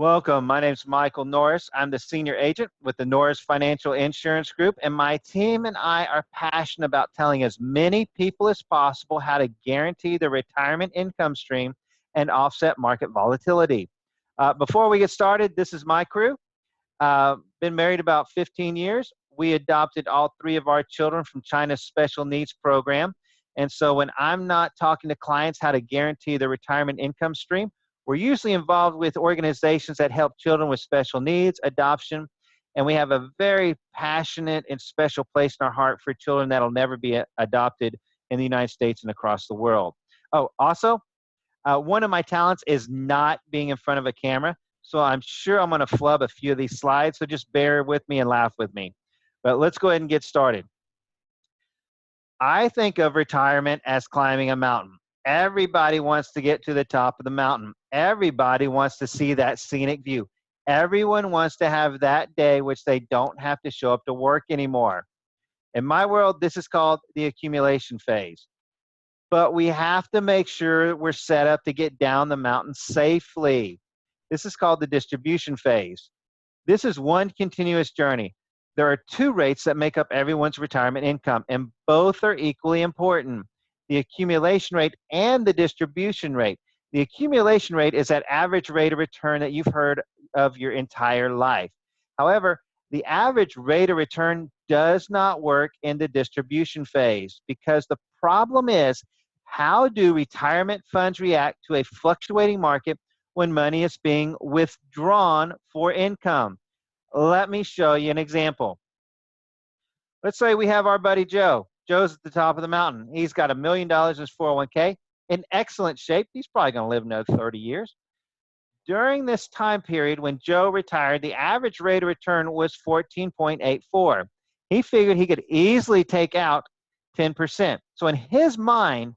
Welcome. My name is Michael Norris. I'm the senior agent with the Norris Financial Insurance Group, and my team and I are passionate about telling as many people as possible how to guarantee their retirement income stream and offset market volatility. Before we get started, this is my crew. Been married about 15 years. We adopted all three of our children from China's special needs program. And so when I'm not talking to clients how to guarantee their retirement income stream, we're usually involved with organizations that help children with special needs, adoption, and we have a very passionate and special place in our heart for children that'll never be adopted in the United States and across the world. Oh, also, one of my talents is not being in front of a camera, so I'm sure I'm going to flub a few of these slides, so just bear with me and laugh with me. But let's go ahead and get started. I think of retirement as climbing a mountain. Everybody wants to get to the top of the mountain. Everybody wants to see that scenic view. Everyone wants to have that day which they don't have to show up to work anymore. In my world, this is called the accumulation phase. But we have to make sure we're set up to get down the mountain safely. This is called the distribution phase. This is one continuous journey. There are two rates that make up everyone's retirement income, and both are equally important: the accumulation rate and the distribution rate. The accumulation rate is that average rate of return that you've heard of your entire life. However, the average rate of return does not work in the distribution phase because the problem is, how do retirement funds react to a fluctuating market when money is being withdrawn for income? Let me show you an example. Let's say we have our buddy Joe. Joe's at the top of the mountain. He's got $1 million in his 401k, in excellent shape. He's probably going to live another 30 years. During this time period when Joe retired, the average rate of return was 14.84. He figured he could easily take out 10%. So in his mind,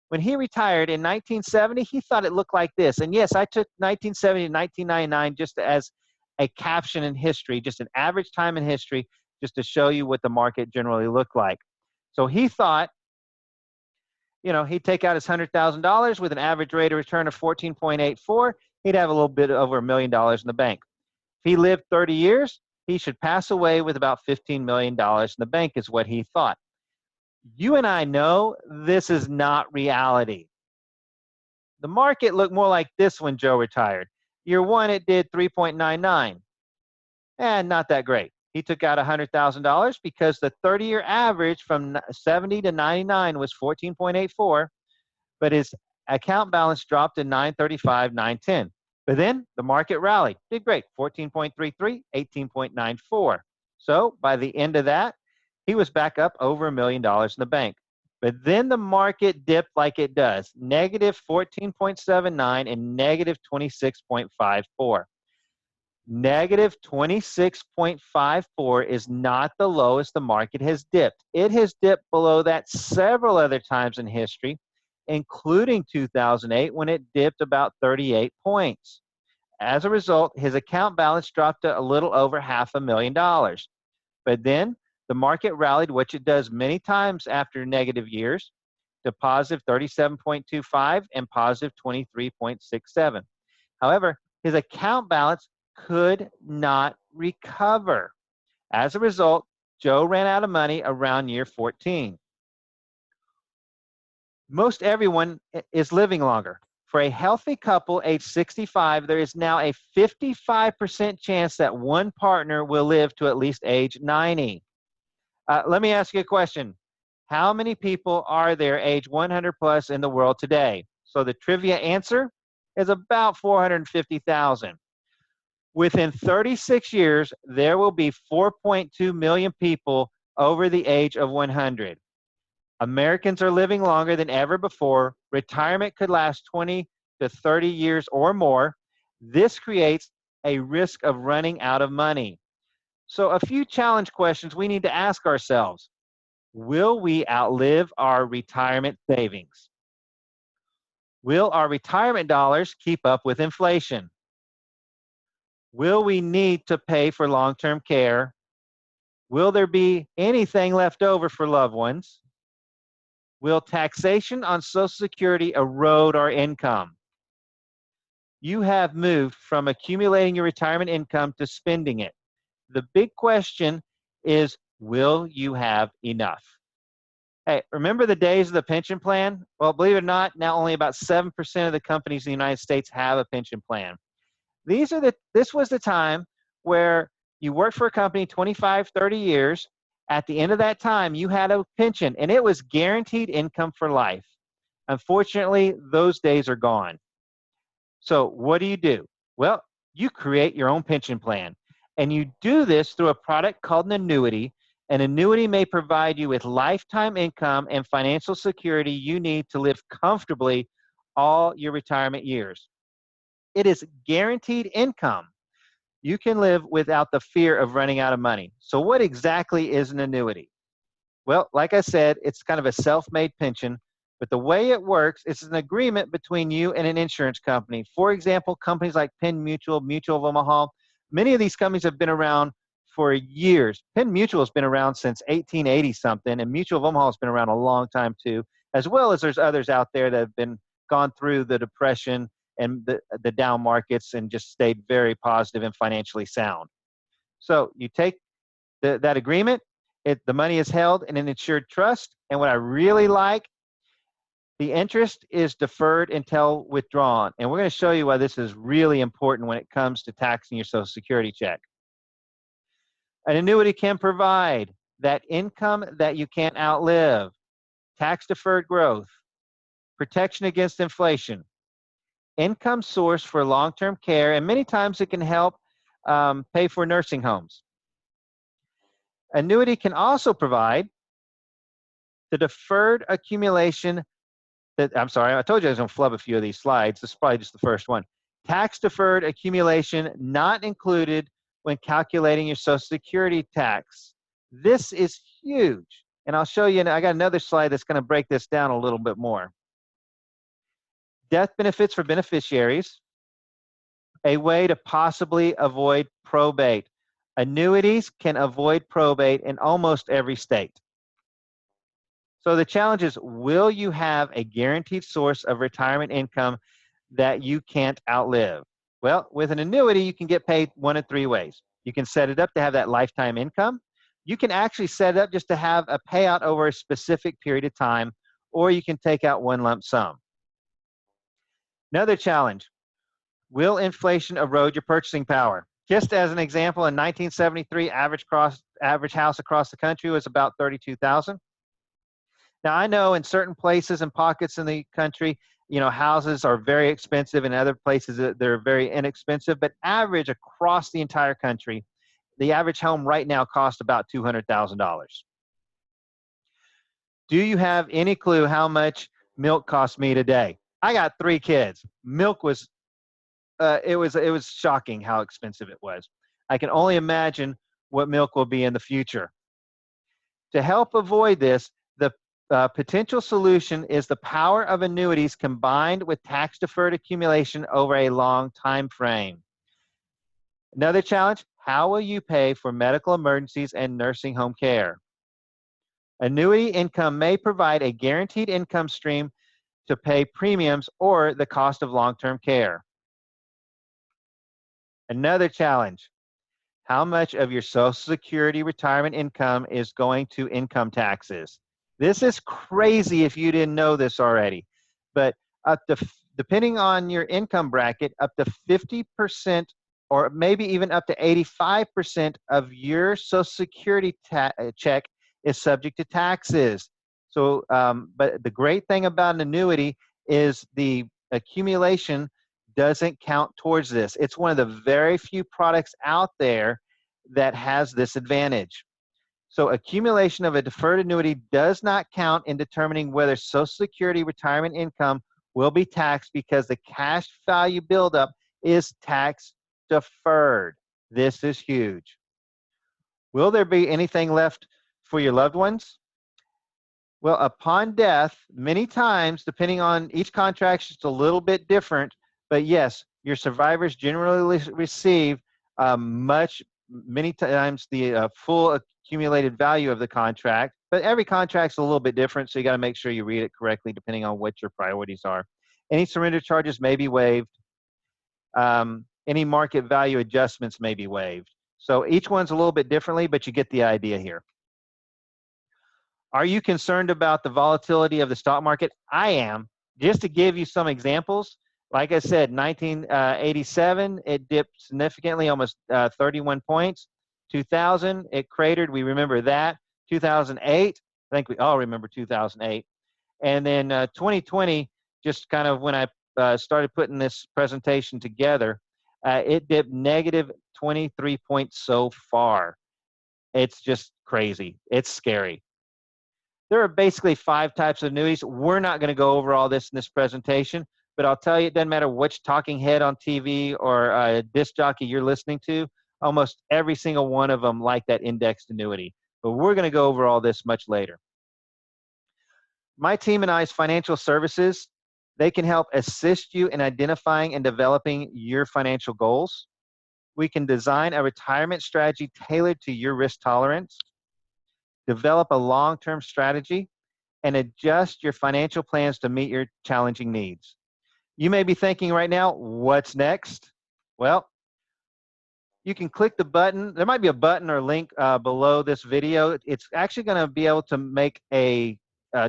when he retired in 1970, he thought it looked like this. And yes, I took 1970 to 1999 just as a caption in history, just an average time in history, just to show you what the market generally looked like. So he thought, he'd take out his $100,000 with an average rate of return of 14.84. He'd have a little bit over $1 million in the bank. If he lived 30 years, he should pass away with about $15 million in the bank, is what he thought. You and I know this is not reality. The market looked more like this when Joe retired. Year one, it did 3.99. And not that great. He took out $100,000 because the 30-year average from 70 to 99 was 14.84, but his account balance dropped to 935, 910. But then the market rallied. Did great. 14.33, 18.94. So by the end of that, he was back up over $1 million in the bank. But then the market dipped like it does, negative 14.79 and negative 26.54. Negative 26.54 is not the lowest the market has dipped. It has dipped below that several other times in history, including 2008 when it dipped about 38 points. As a result, his account balance dropped to a little over $500,000. But then the market rallied, which it does many times after negative years, to positive 37.25 and positive 23.67. However, his account balance could not recover. As a result, Joe ran out of money around year 14. Most everyone is living longer. For a healthy couple age 65, there is now a 55% chance that one partner will live to at least age 90. Let me ask you a question. How many people are there age 100 plus in the world today? So the trivia answer is about 450,000. Within 36 years, there will be 4.2 million people over the age of 100. Americans are living longer than ever before. Retirement could last 20 to 30 years or more. This creates a risk of running out of money. So a few challenge questions we need to ask ourselves. Will we outlive our retirement savings? Will our retirement dollars keep up with inflation? Will we need to pay for long-term care? Will there be anything left over for loved ones? Will taxation on Social Security erode our income? you have moved from accumulating your retirement income to spending it. The big question is, will you have enough? Hey, remember the days of the pension plan? Well, believe it or not, now only about 7% of the companies in the United States have a pension plan. This was the time where you worked for a company 25, 30 years. At the end of that time, you had a pension, and it was guaranteed income for life. Unfortunately, those days are gone. So what do? Well, you create your own pension plan, and you do this through a product called an annuity. An annuity may provide you with lifetime income and financial security you need to live comfortably all your retirement years. It is guaranteed income. You can live without the fear of running out of money. So what exactly is an annuity? Well, like I said, it's kind of a self-made pension, but the way it works is an agreement between you and an insurance company. For example, companies like Penn Mutual, Mutual of Omaha, many of these companies have been around for years. Penn Mutual has been around since 1880 something, and Mutual of Omaha has been around a long time too, as well as there's others out there that have been gone through the depression and the down markets and just stayed very positive and financially sound. So you take that agreement, the money is held in an insured trust, and what I really like, the interest is deferred until withdrawn. And we're going to show you why this is really important when it comes to taxing your Social Security check. An annuity can provide that income that you can't outlive, tax-deferred growth, protection against inflation, income source for long-term care, and many times it can help pay for nursing homes. Annuity can also provide the deferred accumulation I'm sorry, I told you I was going to flub a few of these slides. This is probably just the first one. Tax-deferred accumulation not included when calculating your Social Security tax. This is huge. And I'll show you, I got another slide that's going to break this down a little bit more. Death benefits for beneficiaries, a way to possibly avoid probate. Annuities can avoid probate in almost every state. So the challenge is, will you have a guaranteed source of retirement income that you can't outlive? Well, with an annuity, you can get paid one of three ways. You can set it up to have that lifetime income. You can actually set it up just to have a payout over a specific period of time, or you can take out one lump sum. Another challenge, will inflation erode your purchasing power? Just as an example, in 1973, average house across the country was about $32,000. Now, I know in certain places and pockets in the country, houses are very expensive, and other places they're very inexpensive, but average across the entire country, the average home right now costs about $200,000. Do you have any clue how much milk costs me today? I got 3 kids. Milk was, it was shocking how expensive it was. I can only imagine what milk will be in the future. To help avoid this, the potential solution is the power of annuities combined with tax-deferred accumulation over a long time frame. Another challenge, how will you pay for medical emergencies and nursing home care? Annuity income may provide a guaranteed income stream to pay premiums or the cost of long-term care. Another challenge, how much of your Social Security retirement income is going to income taxes? This is crazy if you didn't know this already, but depending on your income bracket, up to 50% or maybe even up to 85% of your Social Security check is subject to taxes. So, but the great thing about an annuity is the accumulation doesn't count towards this. It's one of the very few products out there that has this advantage. So accumulation of a deferred annuity does not count in determining whether Social Security retirement income will be taxed because the cash value buildup is tax deferred. This is huge. Will there be anything left for your loved ones? Well, upon death, many times, depending on each contract, it's a little bit different, but yes, your survivors generally receive many times the full accumulated value of the contract, but every contract's a little bit different, so you got to make sure you read it correctly depending on what your priorities are. Any surrender charges may be waived. Any market value adjustments may be waived. So each one's a little bit differently, but you get the idea here. Are you concerned about the volatility of the stock market? I am. Just to give you some examples, like I said, 1987, it dipped significantly, almost 31 points. 2000, it cratered. We remember that. 2008, I think we all remember 2008. And then 2020, just kind of when I started putting this presentation together, it dipped negative 23 points so far. It's just crazy. It's scary. There are basically 5 types of annuities. We're not going to go over all this in this presentation, but I'll tell you, it doesn't matter which talking head on TV or disc jockey you're listening to, almost every single one of them like that indexed annuity. But we're going to go over all this much later. My team and I's financial services, they can help assist you in identifying and developing your financial goals. We can design a retirement strategy tailored to your risk tolerance, develop a long-term strategy, and adjust your financial plans to meet your challenging needs. You may be thinking right now, what's next? Well, you can click the button. There might be a button or link below this video. It's actually going to be able to make a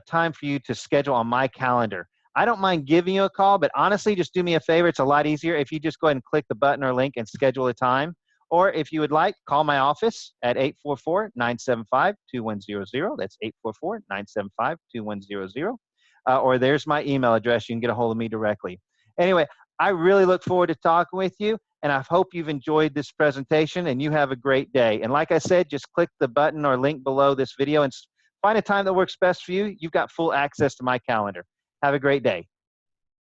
time for you to schedule on my calendar. I don't mind giving you a call, but honestly, just do me a favor. It's a lot easier if you just go ahead and click the button or link and schedule a time. Or if you would like, call my office at 844-975-2100. That's 844-975-2100. Or there's my email address. You can get a hold of me directly. Anyway, I really look forward to talking with you, and I hope you've enjoyed this presentation and you have a great day. And like I said, just click the button or link below this video and find a time that works best for you. You've got full access to my calendar. Have a great day.